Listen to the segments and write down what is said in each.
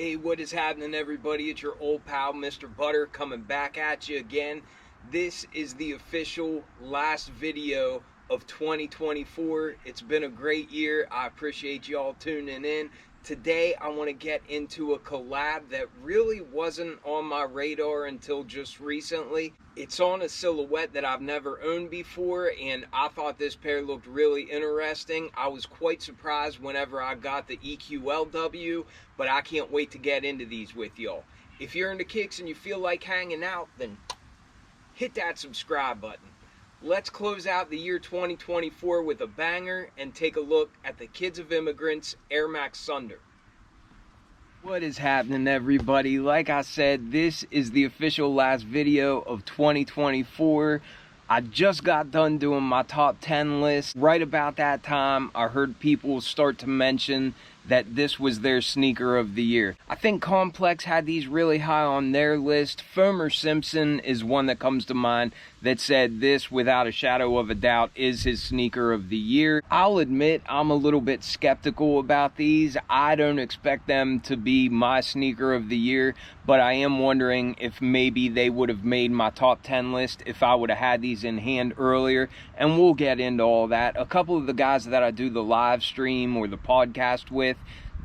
Hey, what is happening, everybody? It's your old pal, Mr. Butter, coming back at you again. This is the official last video of 2024. It's been a great year. I appreciate y'all tuning in. Today, I want to get into a collab that really wasn't on my radar until just recently. It's on a silhouette that I've never owned before, and I thought this pair looked really interesting. I was quite surprised whenever I got the EQLW, but I can't wait to get into these with y'all. If you're into kicks and you feel like hanging out, then hit that subscribe button. Let's close out the year 2024 with a banger and take a look at the Kids of Immigrants Air Max Sunder. What is happening, everybody? Like I said, this is the official last video of 2024. I just got done doing my top 10 list. Right about that time, I heard people start to mention that this was their sneaker of the year. I think Complex had these really high on their list. Foamer Simpson is one that comes to mind that said this, without a shadow of a doubt, is his sneaker of the year. I'll admit I'm a little bit skeptical about these. I don't expect them to be my sneaker of the year, but I am wondering if maybe they would have made my top 10 list if I would have had these in hand earlier, and we'll get into all that. A couple of the guys that I do the live stream or the podcast with,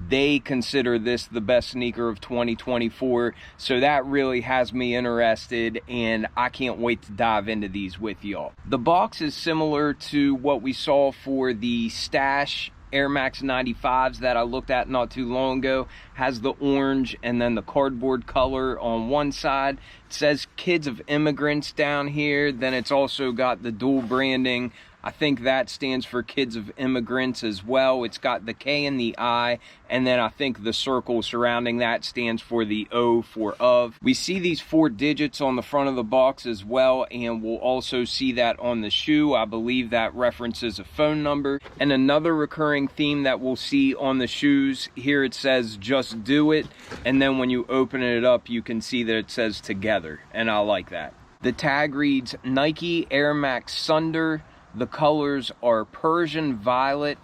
they consider this the best sneaker of 2024, so that really has me interested, and I can't wait to dive into these with y'all. The box is similar to what we saw for the Stash Air Max 95s that I looked at not too long ago. Has the orange and then the cardboard color on one side. It says Kids of Immigrants down here. Then it's also got the dual branding. I think that stands for Kids of Immigrants as well. It's got the K and the I, and then I think the circle surrounding that stands for the O for of. We see these 4 digits on the front of the box as well, and we'll also see that on the shoe. I believe that references a phone number. And another recurring theme that we'll see on the shoes, here it says "Just Do It," and then when you open it up, you can see that it says "Together," and I like that. The tag reads Nike Air Max Sunder. The colors are Persian Violet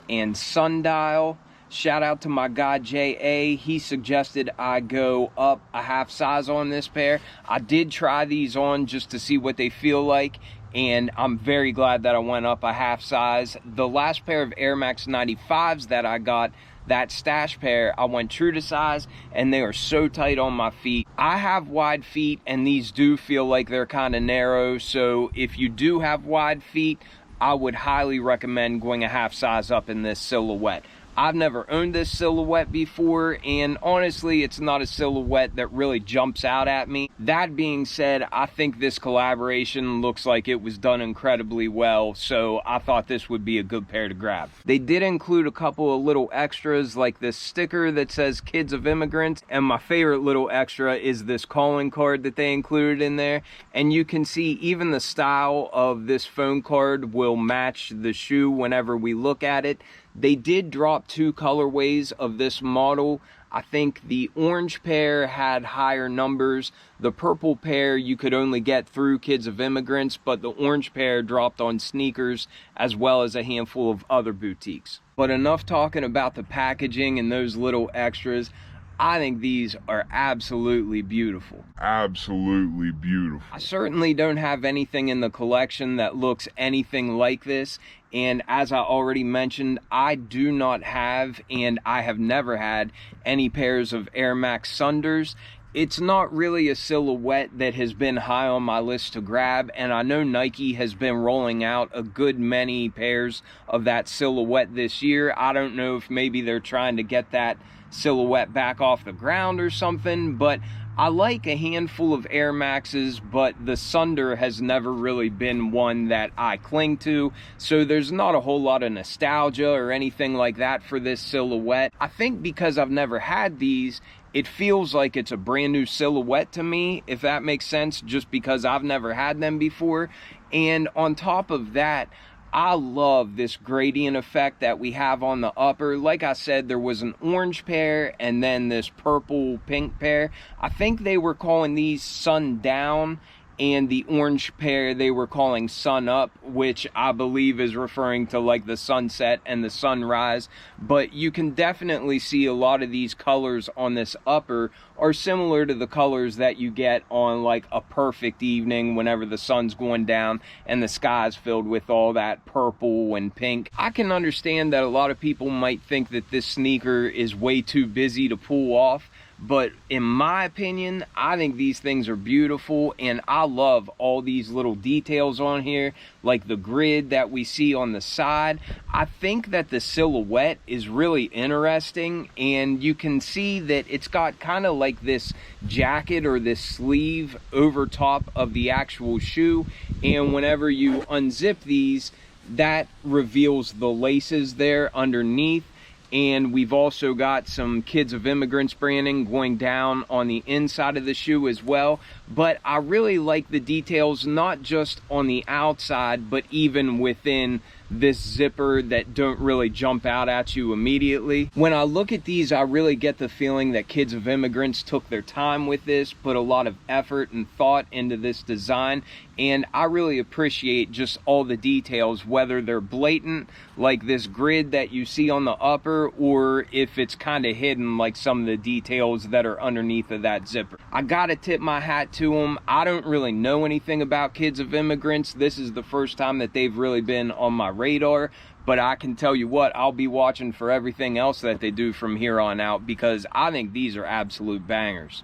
and Sundial. Shout out to my guy J.A. He suggested I go up a half size on this pair. I did try these on just to see what they feel like, and I'm very glad that I went up a half size. The last pair of Air Max 95s that I got, that Stash pair, I went true to size, and they are so tight on my feet. I have wide feet, and these do feel like they're kind of narrow, so if you do have wide feet, I would highly recommend going a half size up in this silhouette. I've never owned this silhouette before, and honestly, it's not a silhouette that really jumps out at me. That being said, I think this collaboration looks like it was done incredibly well, so I thought this would be a good pair to grab. They did include a couple of little extras, like this sticker that says Kids of Immigrants, and my favorite little extra is this calling card that they included in there. And you can see even the style of this phone card will match the shoe whenever we look at it. They did drop 2 colorways of this model. I think the orange pair had higher numbers. The purple pair you could only get through Kids of Immigrants, but the orange pair dropped on sneakers as well as a handful of other boutiques. But enough talking about the packaging and those little extras. I think these are absolutely beautiful. Absolutely beautiful. I certainly don't have anything in the collection that looks anything like this. And as I already mentioned, I do not have, and I have never had, any pairs of Air Max Sunders. It's not really a silhouette that has been high on my list to grab, and I know Nike has been rolling out a good many pairs of that silhouette this year. I don't know if maybe they're trying to get that silhouette back off the ground or something, but I like a handful of Air Maxes, but the Sunder has never really been one that I cling to, so there's not a whole lot of nostalgia or anything like that for this silhouette. I think because I've never had these, it feels like it's a brand new silhouette to me, if that makes sense, just because I've never had them before. And on top of that, I love this gradient effect that we have on the upper. Like I said, there was an orange pair and then this purple pink pair. I think they were calling these Sundown, and the orange pair they were calling sun up, which I believe is referring to like the sunset and the sunrise. But you can definitely see a lot of these colors on this upper are similar to the colors that you get on like a perfect evening whenever the sun's going down and the sky's filled with all that purple and pink. I can understand that a lot of people might think that this sneaker is way too busy to pull off, but in my opinion, I think these things are beautiful, and I love all these little details on here, like the grid that we see on the side. I think that the silhouette is really interesting, and you can see that it's got kind of like this jacket or this sleeve over top of the actual shoe, and whenever you unzip these, that reveals the laces there underneath. And we've also got some Kids of Immigrants branding going down on the inside of the shoe as well. But I really like the details, not just on the outside, but even within this zipper that don't really jump out at you immediately. When I look at these, I really get the feeling that Kids of Immigrants took their time with this, put a lot of effort and thought into this design, and I really appreciate just all the details, whether they're blatant like this grid that you see on the upper, or if it's kind of hidden like some of the details that are underneath of that zipper. I gotta tip my hat to them. I don't really know anything about Kids of Immigrants. This is the first time that they've really been on my radar, but I can tell you what, I'll be watching for everything else that they do from here on out, because I think these are absolute bangers.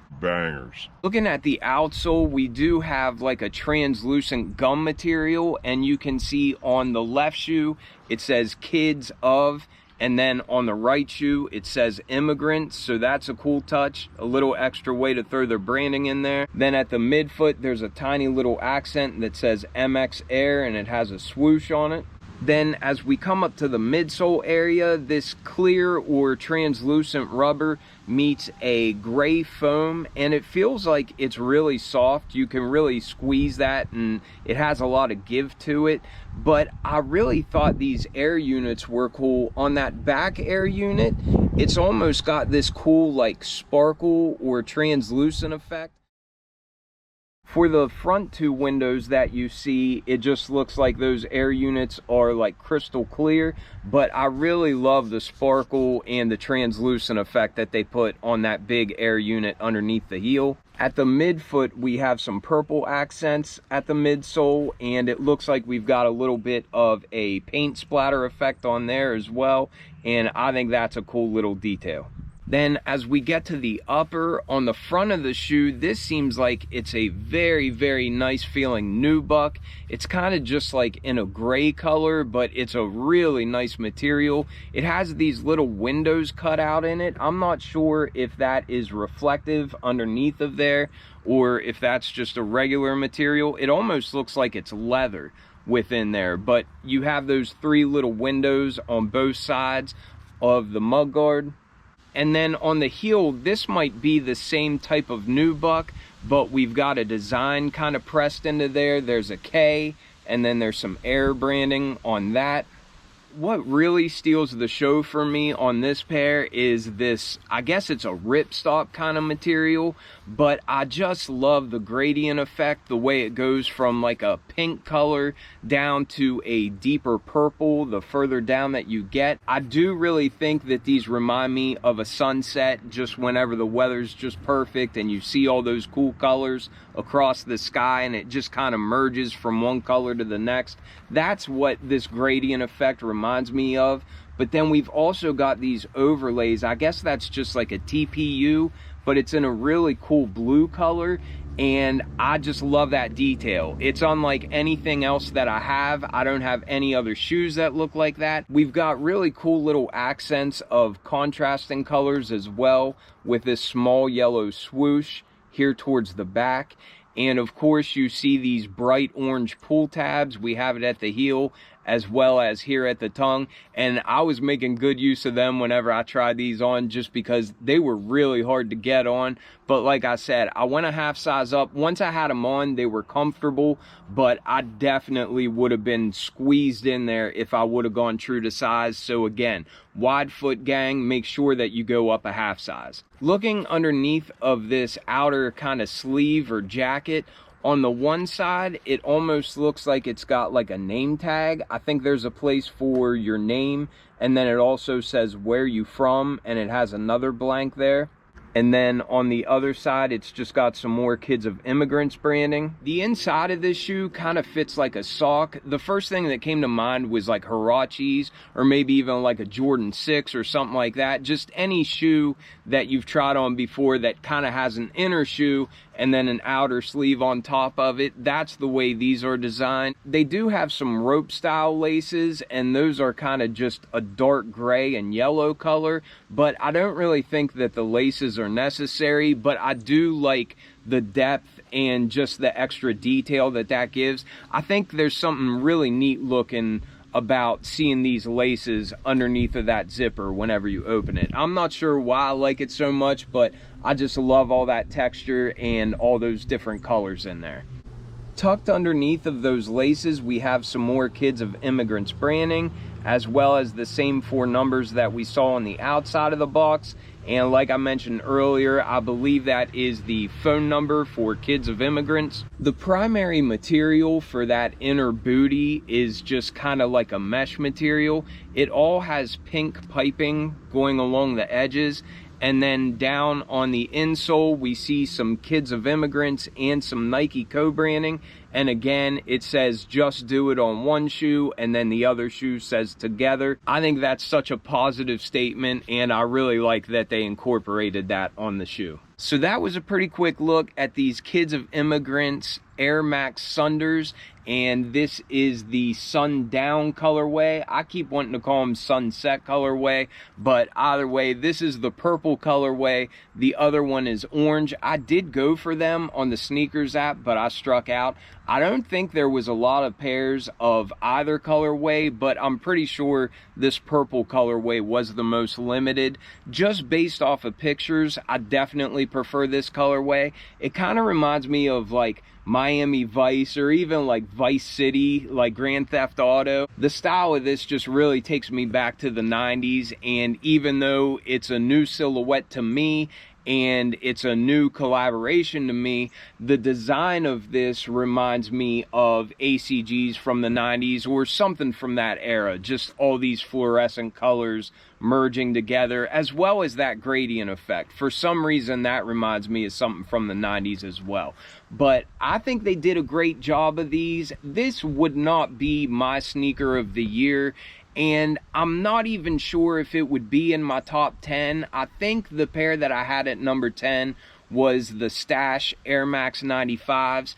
Looking at the outsole, we do have like a translucent gum material, and you can see on the left shoe it says Kids of, and then on the right shoe it says Immigrants, so that's a cool touch, a little extra way to throw their branding in there. Then at the midfoot there's a tiny little accent that says MX Air, and it has a swoosh on it. Then as we come up to the midsole area, this clear or translucent rubber meets a gray foam, and it feels like it's really soft. You can really squeeze that, and it has a lot of give to it. But I really thought these air units were cool. On that back air unit, it's almost got this cool like sparkle or translucent effect. For the front two windows that you see, it just looks like those air units are like crystal clear, but I really love the sparkle and the translucent effect that they put on that big air unit underneath the heel. At the midfoot, we have some purple accents at the midsole, and it looks like we've got a little bit of a paint splatter effect on there as well, and I think that's a cool little detail. Then as we get to the upper, on the front of the shoe, this seems like it's a very, very nice feeling nubuck. It's kind of just like in a gray color, but it's a really nice material. It has these little windows cut out in it. I'm not sure if that is reflective underneath of there, or if that's just a regular material. It almost looks like it's leather within there, but you have those three little windows on both sides of the mudguard. And then on the heel, this might be the same type of nubuck, but we've got a design kind of pressed into there. There's a K, and then there's some air branding on that. What really steals the show for me on this pair is this, I guess it's a ripstop kind of material, but I just love the gradient effect, the way it goes from like a pink color down to a deeper purple the further down that you get. I do really think that these remind me of a sunset, just whenever the weather's just perfect and you see all those cool colors across the sky and it just kind of merges from one color to the next. That's what this gradient effect reminds me of. But then we've also got these overlays. I guess that's just like a TPU, but it's in a really cool blue color, and I just love that detail. It's unlike anything else that I have. I don't have any other shoes that look like that. We've got really cool little accents of contrasting colors as well, with this small yellow swoosh here towards the back. And of course you see these bright orange pull tabs. We have it at the heel as well as here at the tongue, and I was making good use of them whenever I tried these on, just because they were really hard to get on. But like I said, I went a half size up. Once I had them on, they were comfortable, but I definitely would have been squeezed in there if I would have gone true to size. So again, wide foot gang, make sure that you go up a half size. Looking underneath of this outer kind of sleeve or jacket, On the one side, it almost looks like it's got like a name tag. I think there's a place for your name, and then it also says where you from, and it has another blank there. And then on the other side, it's just got some more Kids of Immigrants branding. The inside of this shoe kind of fits like a sock. The first thing that came to mind was like Huaraches, or maybe even like a Jordan 6 or something like that. Just any shoe that you've tried on before that kind of has an inner shoe and then an outer sleeve on top of it. That's the way these are designed. They do have some rope style laces, and those are kind of just a dark gray and yellow color, but I don't really think that the laces are necessary. But I do like the depth and just the extra detail that that gives. I think there's something really neat looking about seeing these laces underneath of that zipper whenever you open it. I'm not sure why I like it so much, but I just love all that texture and all those different colors in there. Tucked underneath of those laces, we have some more Kids of Immigrants branding, as well as the same 4 numbers that we saw on the outside of the box. And like I mentioned earlier, I believe that is the phone number for Kids of Immigrants. The primary material for that inner booty is just kind of like a mesh material. It all has pink piping going along the edges. And then down on the insole, we see some Kids of Immigrants and some Nike co-branding. And again, it says just do it on one shoe, and then the other shoe says together. I think that's such a positive statement, and I really like that they incorporated that on the shoe. So that was a pretty quick look at these Kids of Immigrants Air Max Sunders, and this is the sundown colorway. I keep wanting to call them sunset colorway, but either way, this is the purple colorway. The other one is orange. I did go for them on the sneakers app, but I struck out. I don't think there was a lot of pairs of either colorway, but I'm pretty sure this purple colorway was the most limited. Just based off of pictures, I definitely prefer this colorway. It kind of reminds me of like Miami Vice, or even like Vice City, like Grand Theft Auto. The style of this just really takes me back to the 90s, and even though it's a new silhouette to me and it's a new collaboration to me, the design of this reminds me of ACGs from the 90s or something from that era. Just all these fluorescent colors merging together, as well as that gradient effect. For some reason, that reminds me of something from the 90s as well. But I think they did a great job of these. This would not be my sneaker of the year, and I'm not even sure if it would be in my top 10. I think the pair that I had at number 10 was the Stash Air Max 95s.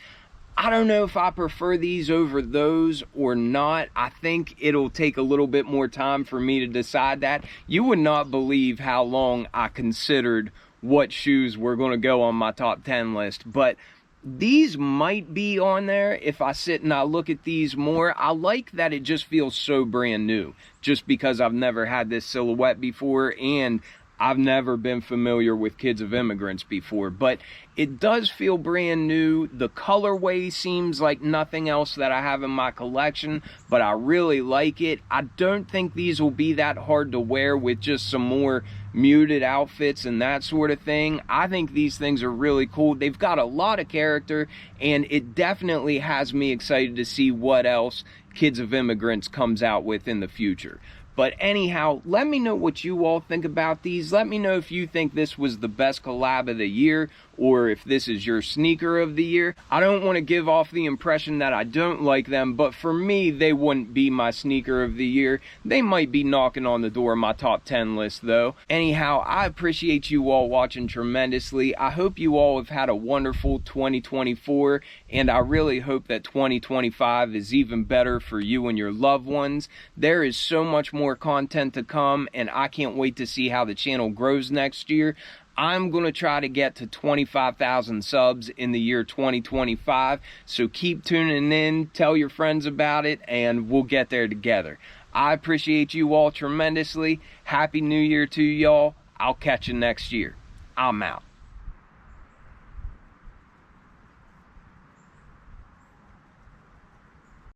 I don't know if I prefer these over those or not. I think it'll take a little bit more time for me to decide that. You would not believe how long I considered what shoes were going to go on my top 10 list, but these might be on there if I sit and I look at these more. I like that it just feels so brand new, just because I've never had this silhouette before, and I've never been familiar with Kids of Immigrants before, but it does feel brand new. The colorway seems like nothing else that I have in my collection, but I really like it. I don't think these will be that hard to wear with just some more muted outfits and that sort of thing. I think these things are really cool. They've got a lot of character, and it definitely has me excited to see what else Kids of Immigrants comes out with in the future. But anyhow, let me know what you all think about these. Let me know if you think this was the best collab of the year, or if this is your sneaker of the year. I don't want to give off the impression that I don't like them, but for me, they wouldn't be my sneaker of the year. They might be knocking on the door of my top 10 list though. Anyhow, I appreciate you all watching tremendously. I hope you all have had a wonderful 2024, and I really hope that 2025 is even better for you and your loved ones. There is so much more content to come, and I can't wait to see how the channel grows next year. I'm going to try to get to 25,000 subs in the year 2025, so keep tuning in, tell your friends about it, and we'll get there together. I appreciate you all tremendously. Happy New Year to y'all. I'll catch you next year. I'm out.